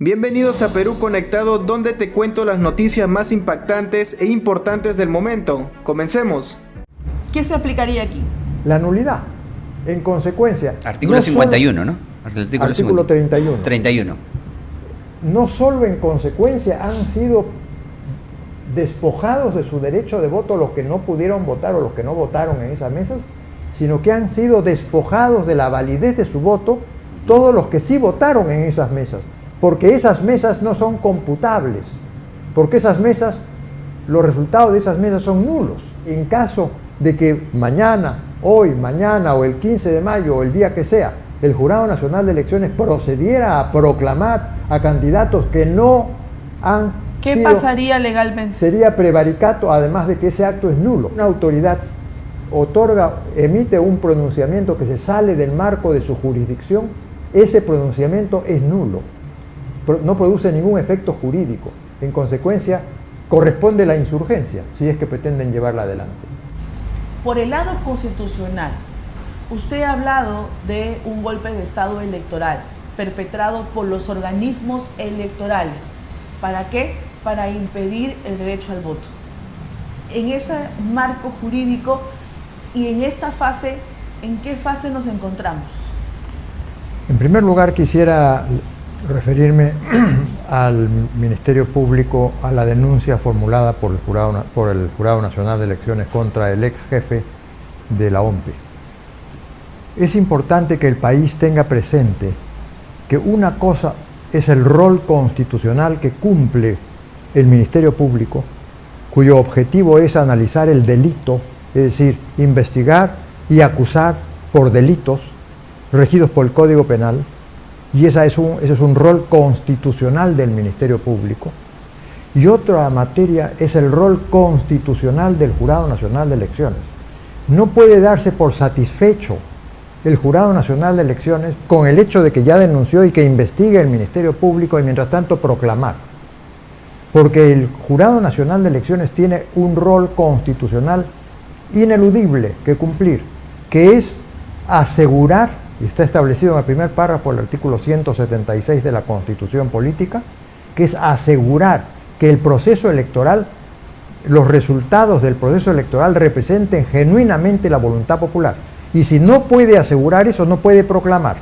Bienvenidos a Perú Conectado, donde te cuento las noticias más impactantes e importantes del momento. Comencemos. ¿Qué se aplicaría aquí? La nulidad. En consecuencia... Artículo 51, ¿no? Artículo 31. 31. No solo en consecuencia han sido despojados de su derecho de voto los que no pudieron votar o los que no votaron en esas mesas, sino que han sido despojados de la validez de su voto todos los que sí votaron en esas mesas, porque esas mesas no son computables, porque esas mesas, los resultados de esas mesas son nulos. En caso de que mañana o el 15 de mayo o el día que sea, el Jurado Nacional de Elecciones procediera a proclamar a candidatos que no han ¿Qué sido, pasaría legalmente? Sería prevaricato, además de que ese acto es nulo. Una autoridad emite un pronunciamiento que se sale del marco de su jurisdicción, ese pronunciamiento es nulo, no produce ningún efecto jurídico. En consecuencia, corresponde la insurgencia, si es que pretenden llevarla adelante. Por el lado constitucional, usted ha hablado de un golpe de Estado electoral perpetrado por los organismos electorales. ¿Para qué? Para impedir el derecho al voto. En ese marco jurídico y en esta fase, ¿en qué fase nos encontramos? En primer lugar, quisiera referirme al Ministerio Público, a la denuncia formulada por el Jurado Nacional de Elecciones contra el ex jefe de la OMPE. Es importante que el país tenga presente que una cosa es el rol constitucional que cumple el Ministerio Público, cuyo objetivo es analizar el delito, es decir, investigar y acusar por delitos regidos por el Código Penal, y ese es un rol constitucional del Ministerio Público. Y otra materia es el rol constitucional del Jurado Nacional de Elecciones. No puede darse por satisfecho el Jurado Nacional de Elecciones con el hecho de que ya denunció y que investigue el Ministerio Público y mientras tanto proclamar. Porque el Jurado Nacional de Elecciones tiene un rol constitucional ineludible que cumplir, que es asegurar, y está establecido en el primer párrafo del artículo 176 de la Constitución Política, que es asegurar que el proceso electoral, los resultados del proceso electoral representen genuinamente la voluntad popular. Y si no puede asegurar eso, no puede proclamar.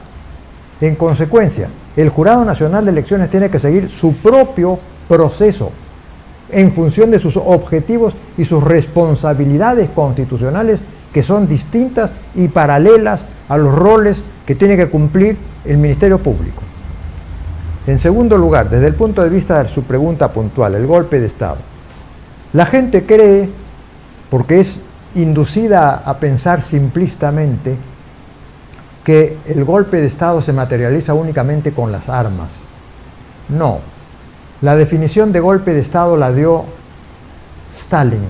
En consecuencia, el Jurado Nacional de Elecciones tiene que seguir su propio proceso en función de sus objetivos y sus responsabilidades constitucionales, que son distintas y paralelas a los roles que tiene que cumplir el Ministerio Público. En segundo lugar, desde el punto de vista de su pregunta puntual, el golpe de Estado. La gente cree, porque es inducida a pensar simplistamente, que el golpe de Estado se materializa únicamente con las armas. No. La definición de golpe de Estado la dio Stalin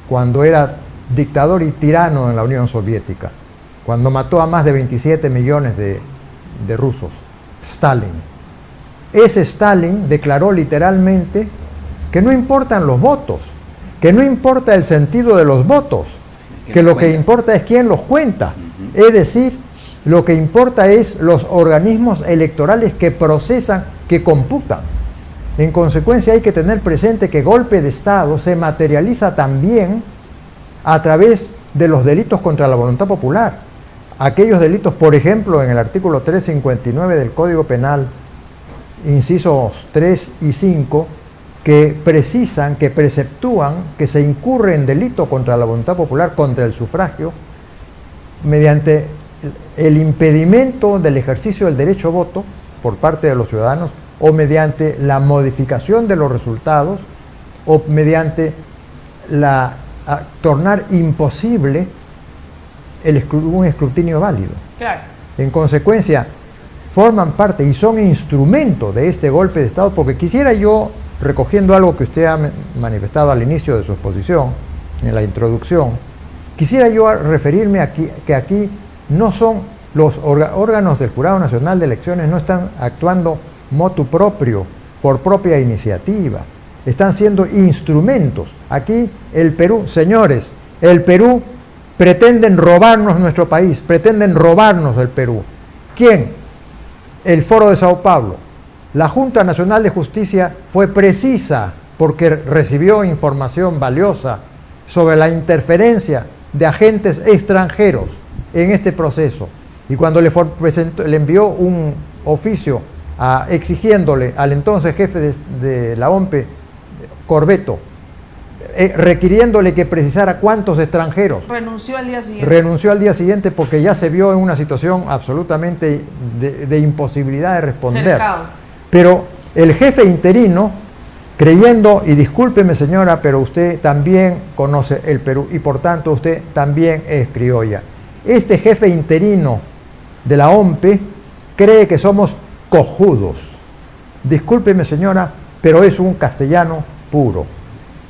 cuando era dictador y tirano en la Unión Soviética, cuando mató a más de 27 millones de rusos. Stalin. Ese Stalin declaró literalmente que no importan los votos, que no importa el sentido de los votos, que lo que importa es quién los cuenta. Es decir, lo que importa es los organismos electorales que procesan, que computan. En consecuencia, hay que tener presente que golpe de Estado se materializa también a través de los delitos contra la voluntad popular. Aquellos delitos, por ejemplo, en el artículo 359 del Código Penal, incisos 3 y 5, que precisan, que preceptúan que se incurre en delito contra la voluntad popular, contra el sufragio, mediante el impedimento del ejercicio del derecho a voto por parte de los ciudadanos, o mediante la modificación de los resultados, o mediante tornar imposible un escrutinio válido. Claro. En consecuencia, forman parte y son instrumento de este golpe de Estado, porque quisiera yo, recogiendo algo que usted ha manifestado al inicio de su exposición, en la introducción, quisiera yo referirme aquí, que aquí no son los órganos del Jurado Nacional de Elecciones, no están actuando motu proprio, por propia iniciativa, están siendo instrumentos. Aquí el Perú, señores, el Perú pretenden robarnos nuestro país, pretenden robarnos el Perú. ¿Quién? El Foro de Sao Paulo, La Junta Nacional de Justicia fue precisa porque recibió información valiosa sobre la interferencia de agentes extranjeros en este proceso. Y cuando le envió un oficio exigiéndole al entonces jefe de la OMPE, Corbeto, requiriéndole que precisara cuántos extranjeros. Renunció al día siguiente. Renunció al día siguiente porque ya se vio en una situación absolutamente de imposibilidad de responder. Cercado. Pero el jefe interino, creyendo, y discúlpeme señora, pero usted también conoce el Perú y por tanto usted también es criolla. Este jefe interino de la OMPE cree que somos cojudos. Discúlpeme señora, pero es un castellano puro.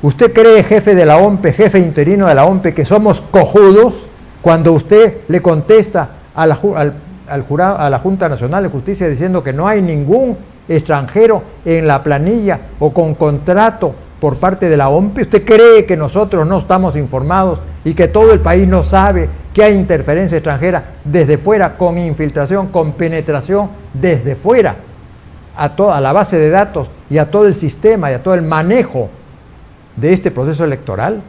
¿Usted cree, jefe de la OMPE, jefe interino de la OMPE, que somos cojudos cuando usted le contesta a la Junta Nacional de Justicia diciendo que no hay ningún extranjero en la planilla o con contrato por parte de la OMPE? ¿Usted cree que nosotros no estamos informados y que todo el país no sabe que hay interferencia extranjera desde fuera, con infiltración, con penetración desde fuera a la base de datos y a todo el sistema y a todo el manejo de este proceso electoral?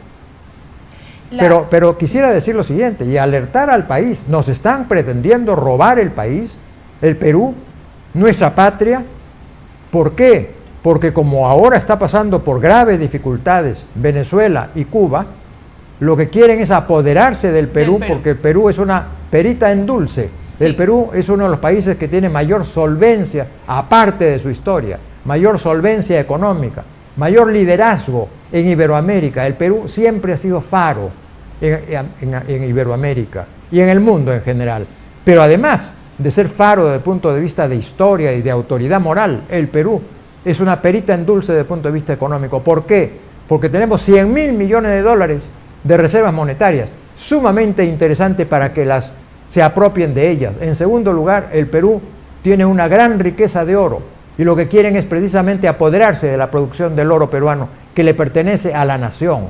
Pero quisiera decir lo siguiente y alertar al país: nos están pretendiendo robar el país, el Perú, nuestra patria. ¿Por qué? Porque como ahora está pasando por graves dificultades Venezuela y Cuba, lo que quieren es apoderarse del Perú, porque el Perú es una perita en dulce. Sí. El Perú es uno de los países que tiene mayor solvencia, aparte de su historia, mayor solvencia económica, mayor liderazgo en Iberoamérica. El Perú siempre ha sido faro en Iberoamérica y en el mundo en general. Pero además de ser faro desde el punto de vista de historia y de autoridad moral, el Perú es una perita en dulce desde el punto de vista económico. ¿Por qué? Porque tenemos 100.000 millones de dólares de reservas monetarias, sumamente interesante para que se apropien de ellas. En segundo lugar, el Perú tiene una gran riqueza de oro y lo que quieren es precisamente apoderarse de la producción del oro peruano, que le pertenece a la nación,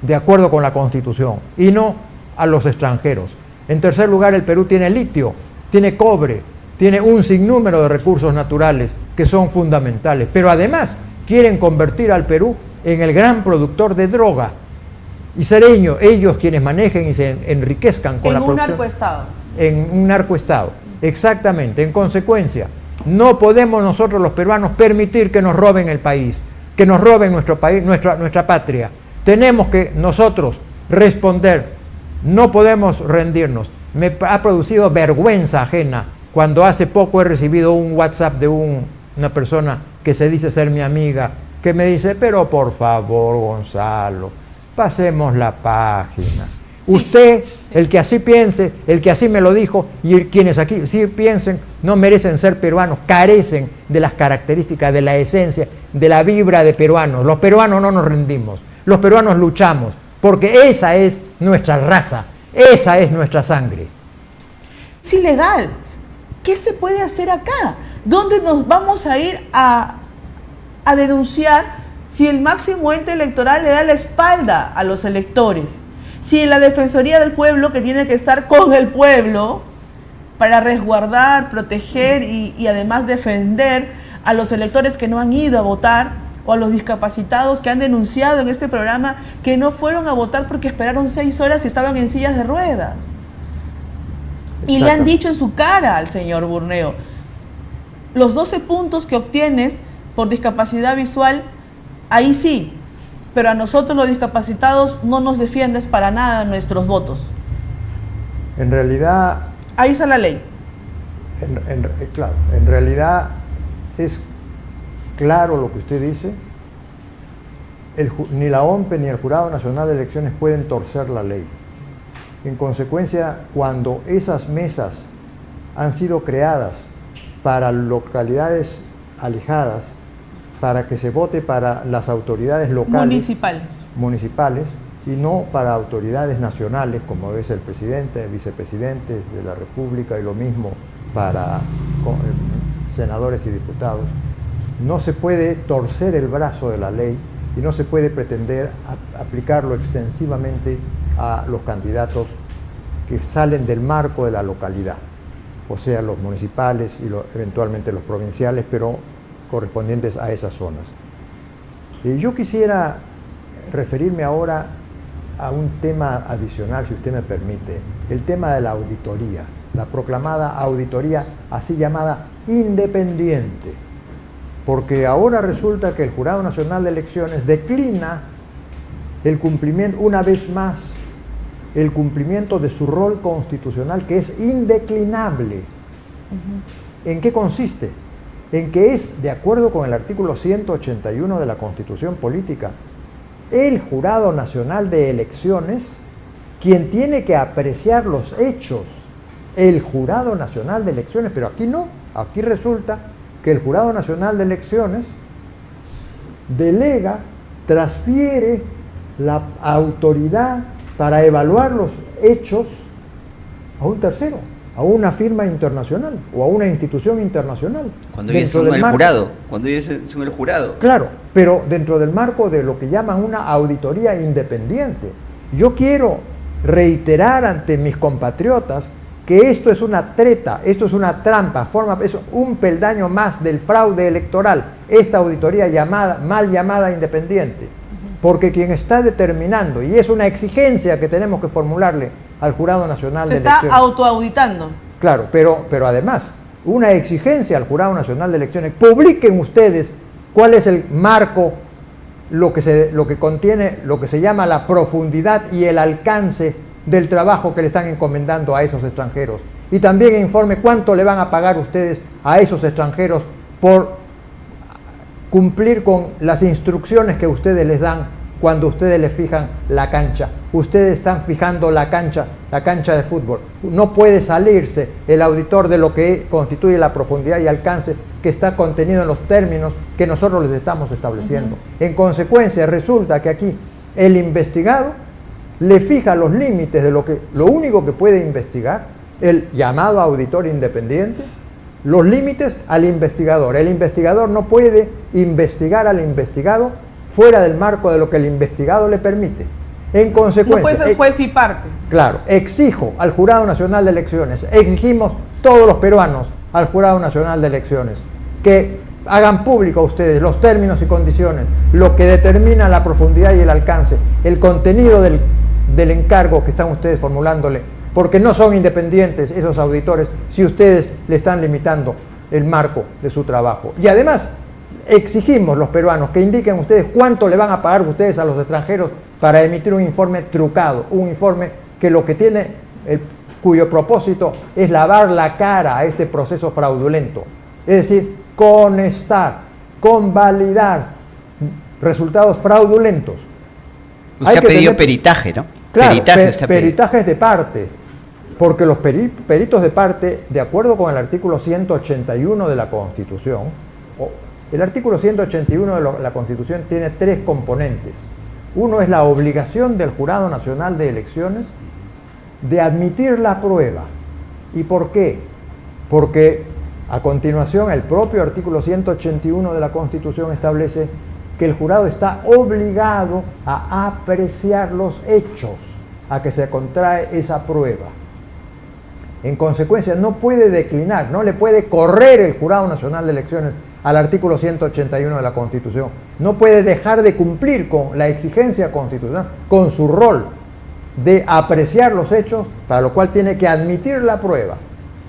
de acuerdo con la Constitución, y no a los extranjeros. En tercer lugar, el Perú tiene litio, tiene cobre, tiene un sinnúmero de recursos naturales que son fundamentales, pero además quieren convertir al Perú en el gran productor de droga y ser ellos quienes manejen y se enriquezcan con la producción. En un narcoestado. En un narcoestado, exactamente. En consecuencia, no podemos nosotros los peruanos permitir que nos roben el país, que nos roben nuestro país, nuestra patria. Tenemos que nosotros responder, no podemos rendirnos. Me ha producido vergüenza ajena cuando hace poco he recibido un WhatsApp de una persona que se dice ser mi amiga, que me dice: pero por favor, Gonzalo, pasemos la página. Sí, usted, sí, el que así piense, el que así me lo dijo, y quienes aquí sí piensen, no merecen ser peruanos, carecen de las características, de la esencia, de la vibra de peruanos. Los peruanos no nos rendimos, los peruanos luchamos, porque esa es nuestra raza, esa es nuestra sangre. Es ilegal. ¿Qué se puede hacer acá? ¿Dónde nos vamos a ir a denunciar si el máximo ente electoral le da la espalda a los electores? Si la Defensoría del Pueblo, que tiene que estar con el pueblo para resguardar, proteger y además defender a los electores que no han ido a votar, o a los discapacitados que han denunciado en este programa que no fueron a votar porque esperaron 6 horas y estaban en sillas de ruedas. Y le han dicho en su cara al señor Burneo: los 12 puntos que obtienes por discapacidad visual, ahí sí, pero a nosotros los discapacitados no nos defiendes para nada nuestros votos. En realidad... Ahí está la ley. Claro, en realidad es claro lo que usted dice. Ni la OMPE ni el Jurado Nacional de Elecciones pueden torcer la ley. En consecuencia, cuando esas mesas han sido creadas para localidades alejadas, para que se vote para las autoridades locales, municipales, y no para autoridades nacionales, como es el presidente, vicepresidentes de la República, y lo mismo para senadores y diputados, no se puede torcer el brazo de la ley y no se puede pretender aplicarlo extensivamente a los candidatos que salen del marco de la localidad. o sea, los municipales y eventualmente los provinciales, pero correspondientes a esas zonas. Yo quisiera referirme ahora a un tema adicional, si usted me permite, el tema de la auditoría, la proclamada auditoría así llamada independiente, porque ahora resulta que el Jurado Nacional de Elecciones declina el cumplimiento, una vez más, el cumplimiento de su rol constitucional, que es indeclinable. ¿En qué consiste? En que es, de acuerdo con el artículo 181 de la Constitución Política, el Jurado Nacional de Elecciones quien tiene que apreciar los hechos, el Jurado Nacional de Elecciones, pero aquí no, aquí resulta que el Jurado Nacional de Elecciones delega, transfiere la autoridad para evaluar los hechos a un tercero, a una firma internacional o a una institución internacional. Cuando ellos son el jurado, cuando ellos son el jurado. Claro, pero dentro del marco de lo que llaman una auditoría independiente. Yo quiero reiterar ante mis compatriotas que esto es una treta, esto es una trampa, es un peldaño más del fraude electoral, esta auditoría mal llamada independiente, porque quien está determinando, y es una exigencia que tenemos que formularle al Jurado Nacional de Elecciones. Se está autoauditando. Claro, pero además, una exigencia al Jurado Nacional de Elecciones, publiquen ustedes cuál es el marco, lo que contiene, lo que se llama la profundidad y el alcance del trabajo que le están encomendando a esos extranjeros. Y también informe cuánto le van a pagar ustedes a esos extranjeros por cumplir con las instrucciones que ustedes les dan cuando ustedes les fijan la cancha. Ustedes están fijando la cancha de fútbol. No puede salirse el auditor de lo que constituye la profundidad y alcance que está contenido en los términos que nosotros les estamos estableciendo. En consecuencia, resulta que aquí el investigado le fija los límites de lo único que puede investigar, el llamado auditor independiente, los límites al investigador. El investigador no puede investigar al investigado fuera del marco de lo que el investigado le permite. En consecuencia, no puede ser juez y parte. Claro, exijo al Jurado Nacional de Elecciones, exigimos todos los peruanos al Jurado Nacional de Elecciones que hagan público a ustedes los términos y condiciones, lo que determina la profundidad y el alcance, el contenido del encargo que están ustedes formulándole, porque no son independientes esos auditores si ustedes le están limitando el marco de su trabajo. Y además, exigimos los peruanos que indiquen ustedes cuánto le van a pagar ustedes a los extranjeros para emitir un informe trucado, un informe que lo que tiene, cuyo propósito es lavar la cara a este proceso fraudulento. Es decir, convalidar resultados fraudulentos. Usted ha pedido peritaje, ¿no? Claro, peritajes de parte, porque los peritos de parte, de acuerdo con el artículo 181 de la Constitución, el artículo 181 de la Constitución tiene tres componentes. Uno es la obligación del Jurado Nacional de Elecciones de admitir la prueba. ¿Y por qué? Porque a continuación el propio artículo 181 de la Constitución establece que el jurado está obligado a apreciar los hechos a que se contrae esa prueba. En consecuencia, no puede declinar, no le puede correr el Jurado Nacional de Elecciones al artículo 181 de la Constitución. No puede dejar de cumplir con la exigencia constitucional, con su rol de apreciar los hechos, para lo cual tiene que admitir la prueba.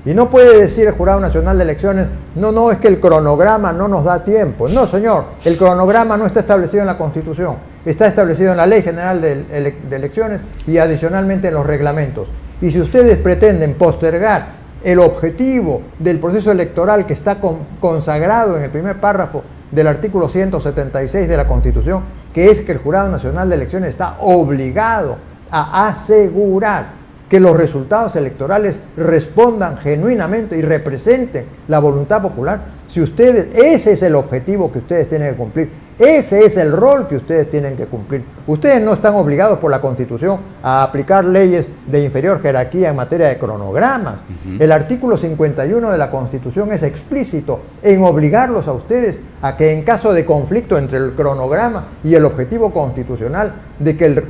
Y no puede decir el Jurado Nacional de Elecciones, no, es que el cronograma no nos da tiempo. No, señor, el cronograma no está establecido en la Constitución, está establecido en la Ley General de Elecciones y adicionalmente en los reglamentos. Y si ustedes pretenden postergar el objetivo del proceso electoral que está consagrado en el primer párrafo del artículo 176 de la Constitución, que es que el Jurado Nacional de Elecciones está obligado a asegurar que los resultados electorales respondan genuinamente y representen la voluntad popular. Si ustedes, ese es el objetivo que ustedes tienen que cumplir, ese es el rol que ustedes tienen que cumplir. Ustedes no están obligados por la Constitución a aplicar leyes de inferior jerarquía en materia de cronogramas. El artículo 51 de la Constitución es explícito en obligarlos a ustedes a que en caso de conflicto entre el cronograma y el objetivo constitucional de que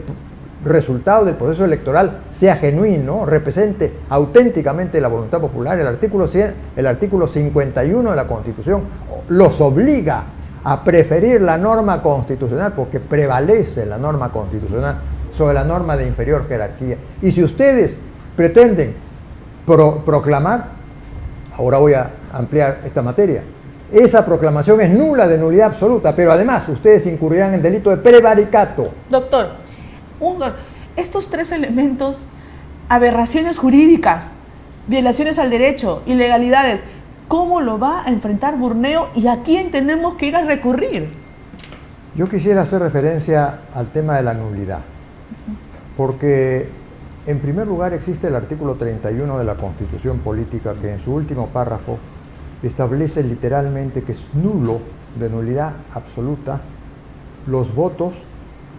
resultado del proceso electoral sea genuino, represente auténticamente la voluntad popular. El artículo 51 de la Constitución los obliga a preferir la norma constitucional porque prevalece la norma constitucional sobre la norma de inferior jerarquía. Y si ustedes pretenden proclamar, ahora voy a ampliar esta materia, esa proclamación es nula, de nulidad absoluta, pero además ustedes incurrirán en delito de prevaricato. Doctor, estos tres elementos, aberraciones jurídicas, violaciones al derecho, ilegalidades, ¿cómo lo va a enfrentar Burneo y a quién tenemos que ir a recurrir? Yo quisiera hacer referencia al tema de la nulidad, porque en primer lugar existe el artículo 31 de la Constitución Política que en su último párrafo establece literalmente que es nulo, de nulidad absoluta, los votos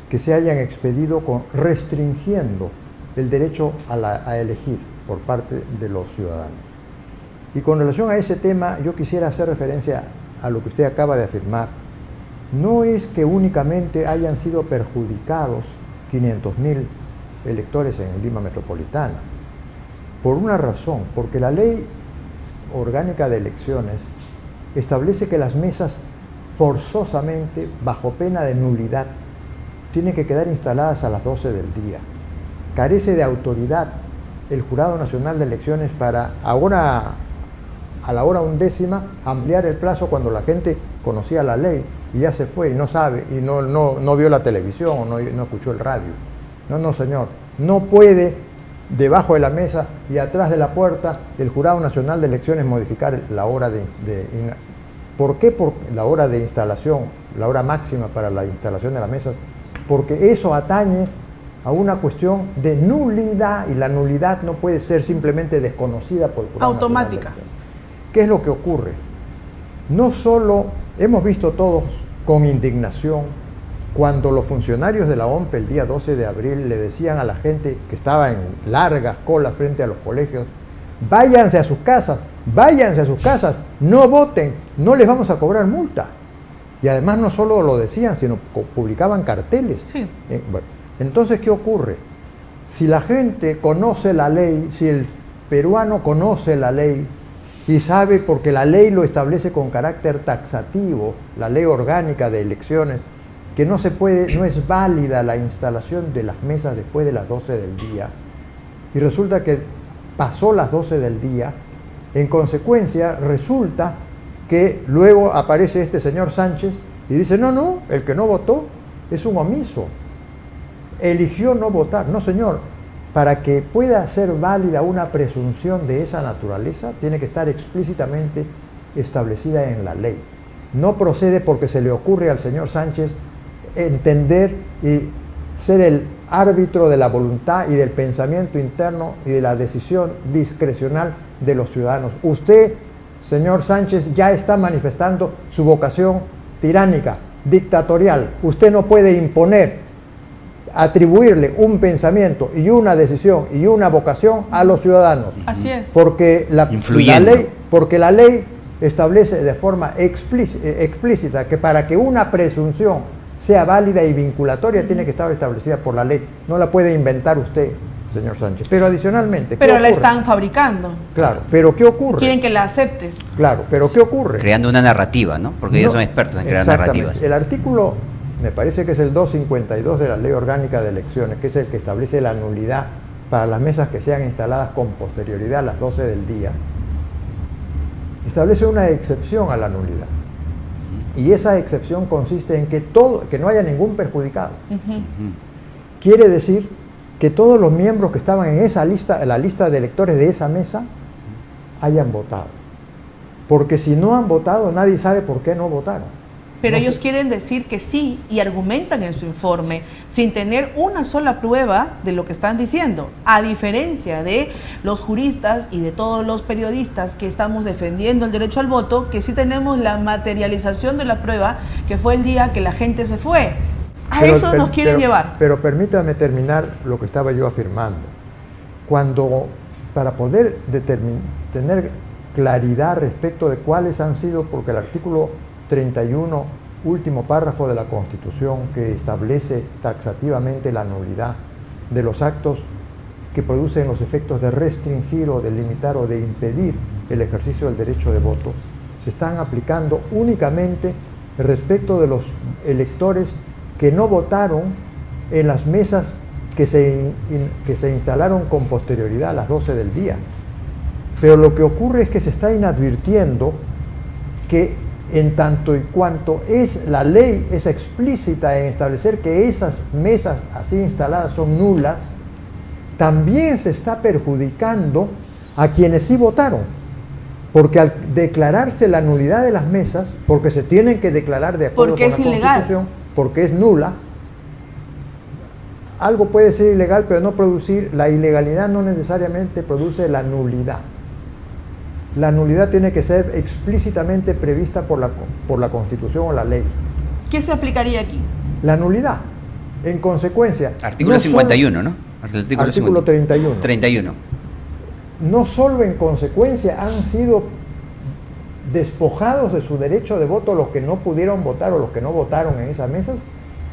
que se hayan expedido restringiendo el derecho a elegir por parte de los ciudadanos. Y con relación a ese tema, yo quisiera hacer referencia a lo que usted acaba de afirmar. No es que únicamente hayan sido perjudicados 500.000 electores en Lima Metropolitana, por una razón, porque la Ley Orgánica de Elecciones establece que las mesas forzosamente, bajo pena de nulidad, tienen que quedar instaladas a las 12 del día. Carece de autoridad el Jurado Nacional de Elecciones para ahora, a la hora 11ª, ampliar el plazo cuando la gente conocía la ley y ya se fue y no sabe, y no vio la televisión o no escuchó el radio. No, señor, no puede debajo de la mesa y atrás de la puerta el Jurado Nacional de Elecciones modificar la hora ¿Por qué? Por la hora de instalación, la hora máxima para la instalación de las mesas, porque eso atañe a una cuestión de nulidad, y la nulidad no puede ser simplemente desconocida por el Jurado automática. Nacional de Elecciones. ¿Qué es lo que ocurre? No solo hemos visto todos con indignación cuando los funcionarios de la OMPE el día 12 de abril le decían a la gente que estaba en largas colas frente a los colegios: váyanse a sus casas, no voten, no les vamos a cobrar multa. Y además no solo lo decían, sino publicaban carteles. Sí. Bueno, entonces, ¿qué ocurre? Si la gente conoce la ley, si el peruano conoce la ley y sabe, porque la ley lo establece con carácter taxativo, la Ley Orgánica de Elecciones, que no es válida la instalación de las mesas después de las 12 del día, y resulta que pasó las 12 del día, en consecuencia resulta que luego aparece este señor Sánchez y dice: no, el que no votó es un omiso, eligió no votar. No, señor, para que pueda ser válida una presunción de esa naturaleza, tiene que estar explícitamente establecida en la ley. No procede porque se le ocurre al señor Sánchez entender y ser el árbitro de la voluntad y del pensamiento interno y de la decisión discrecional de los ciudadanos. Usted, señor Sánchez, ya está manifestando su vocación tiránica, dictatorial. Usted no puede imponer, atribuirle un pensamiento y una decisión y una vocación a los ciudadanos. Así es. Porque la ley establece de forma explícita que para que una presunción sea válida y vinculatoria tiene que estar establecida por la ley. No la puede inventar usted, señor Sánchez. Pero adicionalmente, pero la están fabricando. Claro, pero ¿qué ocurre? Quieren que la aceptes. Claro, pero ¿qué ocurre? Creando una narrativa, ¿no? Porque ellos son expertos en crear narrativas. El artículo, me parece que es el 252 de la Ley Orgánica de Elecciones, que es el que establece la nulidad para las mesas que sean instaladas con posterioridad a las 12 del día, establece una excepción a la nulidad. Y esa excepción consiste en que no haya ningún perjudicado. Quiere decir que todos los miembros que estaban en esa lista, en la lista de electores de esa mesa, hayan votado. Porque si no han votado, nadie sabe por qué no votaron. Pero ellos quieren decir que sí y argumentan en su informe sin tener una sola prueba de lo que están diciendo, a diferencia de los juristas y de todos los periodistas que estamos defendiendo el derecho al voto, que sí tenemos la materialización de la prueba, que fue el día que la gente se fue. Eso nos quieren llevar. Pero permítame terminar lo que estaba yo afirmando. Para poder tener claridad respecto de cuáles han sido, porque el artículo 31, último párrafo de la Constitución, que establece taxativamente la nulidad, de los actos que producen los efectos de restringir o de limitar o de impedir el ejercicio del derecho de voto se están aplicando únicamente respecto de los electores que no votaron en las mesas que se instalaron con posterioridad a las 12 del día. Pero lo que ocurre es que se está inadvirtiendo que en tanto y cuanto la ley es explícita en establecer que esas mesas así instaladas son nulas, también se está perjudicando a quienes sí votaron, porque al declararse la nulidad de las mesas, porque se tienen que declarar de acuerdo con la Constitución, porque es nula, algo puede ser ilegal pero no producir, la ilegalidad no necesariamente produce la nulidad. La nulidad tiene que ser explícitamente prevista por la Constitución o la ley. ¿Qué se aplicaría aquí? La nulidad. En consecuencia... Artículo 51, ¿no? Artículo 31. 31. No solo en consecuencia han sido despojados de su derecho de voto los que no pudieron votar o los que no votaron en esas mesas,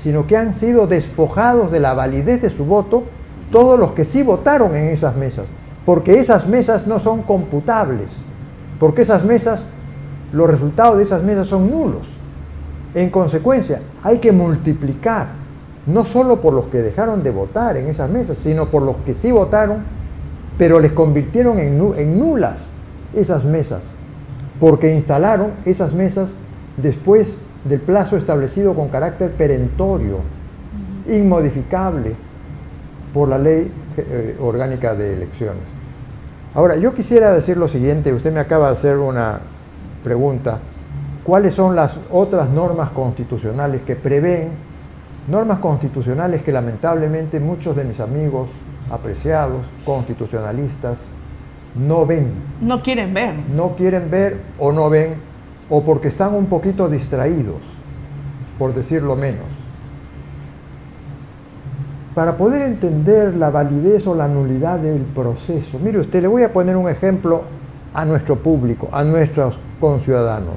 sino que han sido despojados de la validez de su voto todos los que sí votaron en esas mesas, porque esas mesas no son computables, porque esas mesas, los resultados de esas mesas son nulos. En consecuencia, hay que multiplicar, no solo por los que dejaron de votar en esas mesas, sino por los que sí votaron, pero les convirtieron en nulas esas mesas, porque instalaron esas mesas después del plazo establecido con carácter perentorio, inmodificable por la ley orgánica de elecciones. Ahora, yo quisiera decir lo siguiente, usted me acaba de hacer una pregunta, ¿cuáles son las otras normas constitucionales que prevén, normas constitucionales que lamentablemente muchos de mis amigos apreciados, constitucionalistas, no ven? No quieren ver. No quieren ver o no ven, o porque están un poquito distraídos, por decirlo menos. Para poder entender la validez o la nulidad del proceso, mire usted, le voy a poner un ejemplo a nuestro público, a nuestros conciudadanos.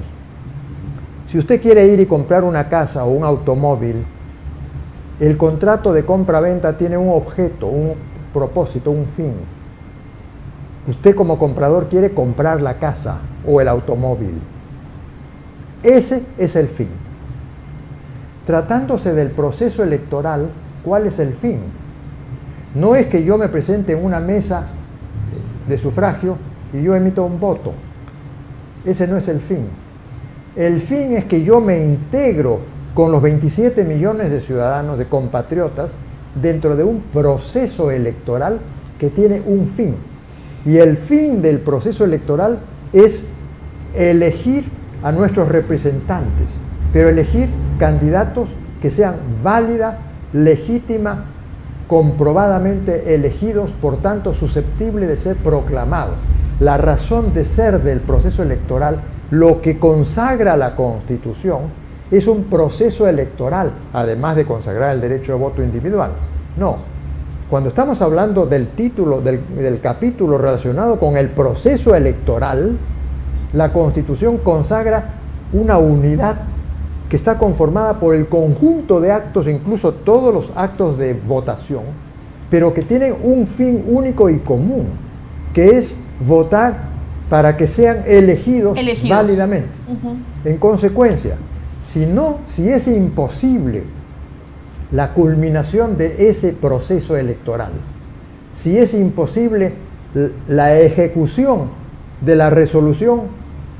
Si usted quiere ir y comprar una casa o un automóvil, el contrato de compra-venta tiene un objeto, un propósito, un fin. Usted como comprador quiere comprar la casa o el automóvil. Ese es el fin. Tratándose del proceso electoral, ¿cuál es el fin? No es que yo me presente en una mesa de sufragio y yo emito un voto. Ese no es el fin. El fin es que yo me integro con los 27 millones de ciudadanos, de compatriotas, dentro de un proceso electoral que tiene un fin. Y el fin del proceso electoral es elegir a nuestros representantes, pero elegir candidatos que sean válida, legítima, comprobadamente elegidos, por tanto susceptibles de ser proclamados. La razón de ser del proceso electoral, lo que consagra la Constitución, es un proceso electoral, además de consagrar el derecho de voto individual. No, cuando estamos hablando del título, del capítulo relacionado con el proceso electoral, la Constitución consagra una unidad que está conformada por el conjunto de actos, incluso todos los actos de votación, pero que tienen un fin único y común, que es votar para que sean elegidos. Válidamente. En consecuencia, si es imposible la culminación de ese proceso electoral, si es imposible la ejecución de la resolución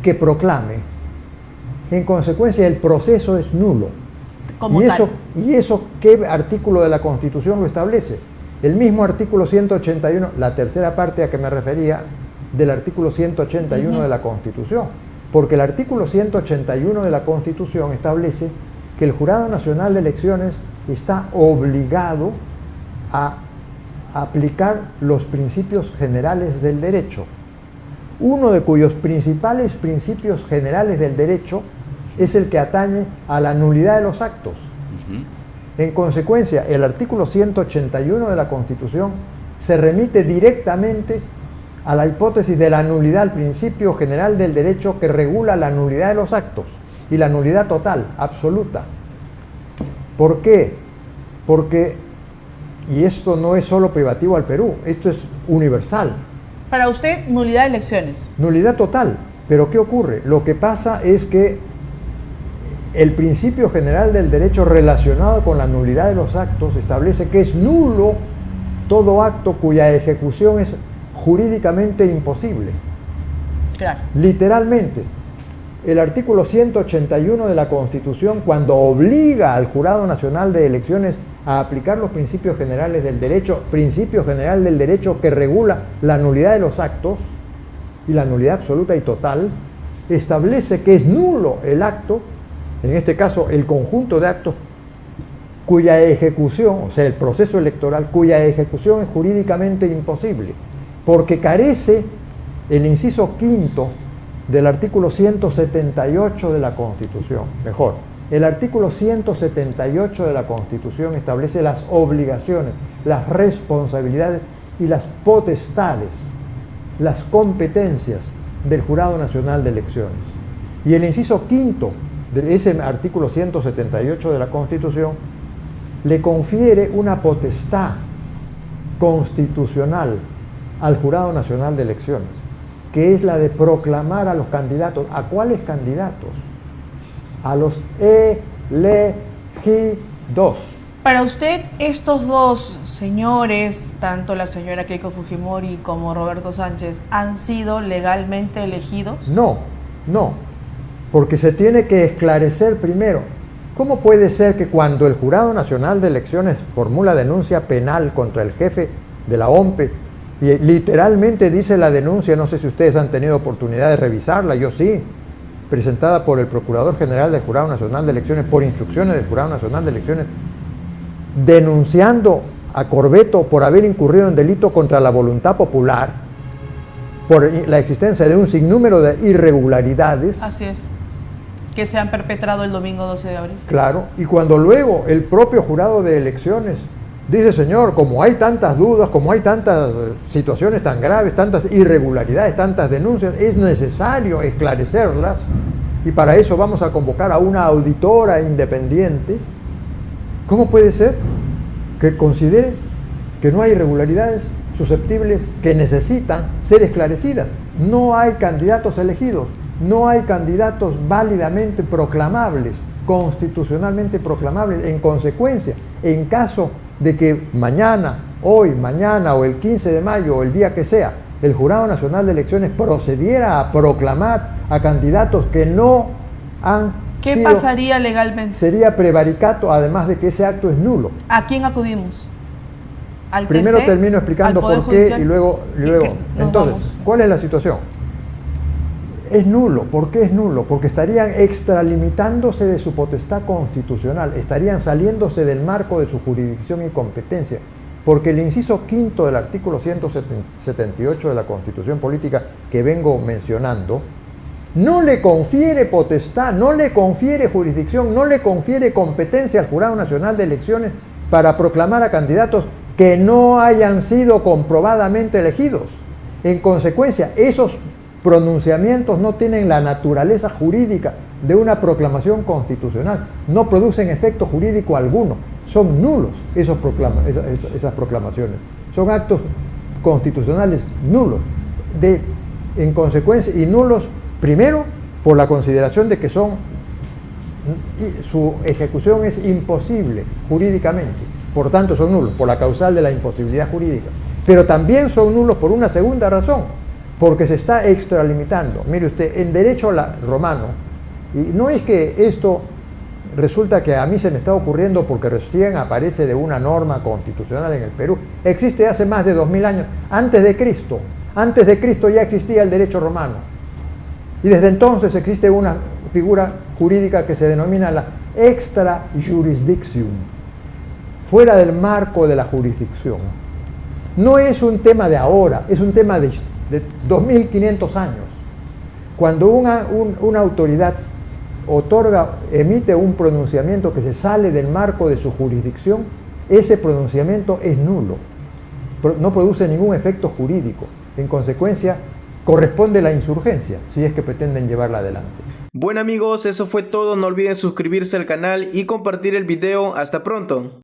que proclame, en consecuencia el proceso es nulo. ¿Y eso qué artículo de la Constitución lo establece? El mismo artículo 181, la tercera parte a que me refería, del artículo 181 de la Constitución. Porque el artículo 181 de la Constitución establece que el Jurado Nacional de Elecciones está obligado a aplicar los principios generales del derecho. Uno de cuyos principales principios generales del derecho es el que atañe a la nulidad de los actos. En consecuencia, el artículo 181 de la Constitución se remite directamente a la hipótesis de la nulidad, al principio general del derecho que regula la nulidad de los actos y la nulidad total, absoluta. ¿Por qué? Porque Y esto no es solo privativo al Perú, esto es universal. Para usted, nulidad de elecciones. Nulidad total. Pero ¿qué ocurre? Lo que pasa es que el principio general del derecho relacionado con la nulidad de los actos establece que es nulo todo acto cuya ejecución es jurídicamente imposible. Claro. Literalmente, el artículo 181 de la Constitución, cuando obliga al Jurado Nacional de Elecciones a aplicar los principios generales del derecho, principio general del derecho que regula la nulidad de los actos y la nulidad absoluta y total, establece que es nulo el acto, en este caso el conjunto de actos cuya ejecución, o sea, el proceso electoral, cuya ejecución es jurídicamente imposible, porque carece el inciso quinto del artículo 178 de la Constitución. Mejor, el artículo 178 de la Constitución establece las obligaciones, las responsabilidades y las potestades, las competencias del Jurado Nacional de Elecciones. Y el inciso quinto de ese artículo 178 de la Constitución le confiere una potestad constitucional al Jurado Nacional de Elecciones, que es la de proclamar a los candidatos. ¿A cuáles candidatos? A los elegidos. Para usted, estos dos señores, tanto la señora Keiko Fujimori como Roberto Sánchez, ¿han sido legalmente elegidos? No, porque se tiene que esclarecer primero. ¿Cómo puede ser que cuando el Jurado Nacional de Elecciones formula denuncia penal contra el jefe de la OMPE, y literalmente dice la denuncia, no sé si ustedes han tenido oportunidad de revisarla, yo sí, presentada por el Procurador General del Jurado Nacional de Elecciones, por instrucciones del Jurado Nacional de Elecciones, denunciando a Corbeto por haber incurrido en delito contra la voluntad popular, por la existencia de un sinnúmero de irregularidades. Así es, que se han perpetrado el domingo 12 de abril. Claro, y cuando luego el propio jurado de elecciones dice, señor, como hay tantas dudas, como hay tantas situaciones tan graves, tantas irregularidades, tantas denuncias, es necesario esclarecerlas, y para eso vamos a convocar a una auditora independiente. ¿Cómo puede ser que considere que no hay irregularidades susceptibles que necesitan ser esclarecidas? No hay candidatos elegidos, no hay candidatos válidamente proclamables, constitucionalmente proclamables. En consecuencia, en caso de que mañana o el 15 de mayo o el día que sea, el Jurado Nacional de Elecciones procediera a proclamar a candidatos que no han ¿Qué pasaría legalmente? Sería prevaricato, además de que ese acto es nulo. ¿A quién acudimos? ¿Al Primero TC, termino explicando por qué y luego entonces, ¿cuál es la situación? Es nulo. ¿Por qué es nulo? Porque estarían extralimitándose de su potestad constitucional, estarían saliéndose del marco de su jurisdicción y competencia, porque el inciso quinto del artículo 178 de la Constitución Política que vengo mencionando no le confiere potestad, no le confiere jurisdicción, no le confiere competencia al Jurado Nacional de Elecciones para proclamar a candidatos que no hayan sido comprobadamente elegidos. En consecuencia, esos pronunciamientos no tienen la naturaleza jurídica de una proclamación constitucional, no producen efecto jurídico alguno, son nulos esas proclamaciones, son actos constitucionales nulos, en consecuencia, y nulos primero por la consideración de que su ejecución es imposible jurídicamente, por tanto son nulos por la causal de la imposibilidad jurídica, pero también son nulos por una segunda razón, porque se está extralimitando. Mire usted, en derecho romano, y no es que esto resulta que a mí se me está ocurriendo porque recién aparece de una norma constitucional en el Perú, existe hace más de 2000 años, antes de Cristo ya existía el derecho romano, y desde entonces existe una figura jurídica que se denomina la extrajurisdicción, fuera del marco de la jurisdicción. No es un tema de ahora, es un tema de 2500 años. Cuando una autoridad emite un pronunciamiento que se sale del marco de su jurisdicción, ese pronunciamiento es nulo, no produce ningún efecto jurídico. En consecuencia, corresponde la insurgencia, si es que pretenden llevarla adelante. Bueno amigos, eso fue todo, no olviden suscribirse al canal y compartir el video. Hasta pronto.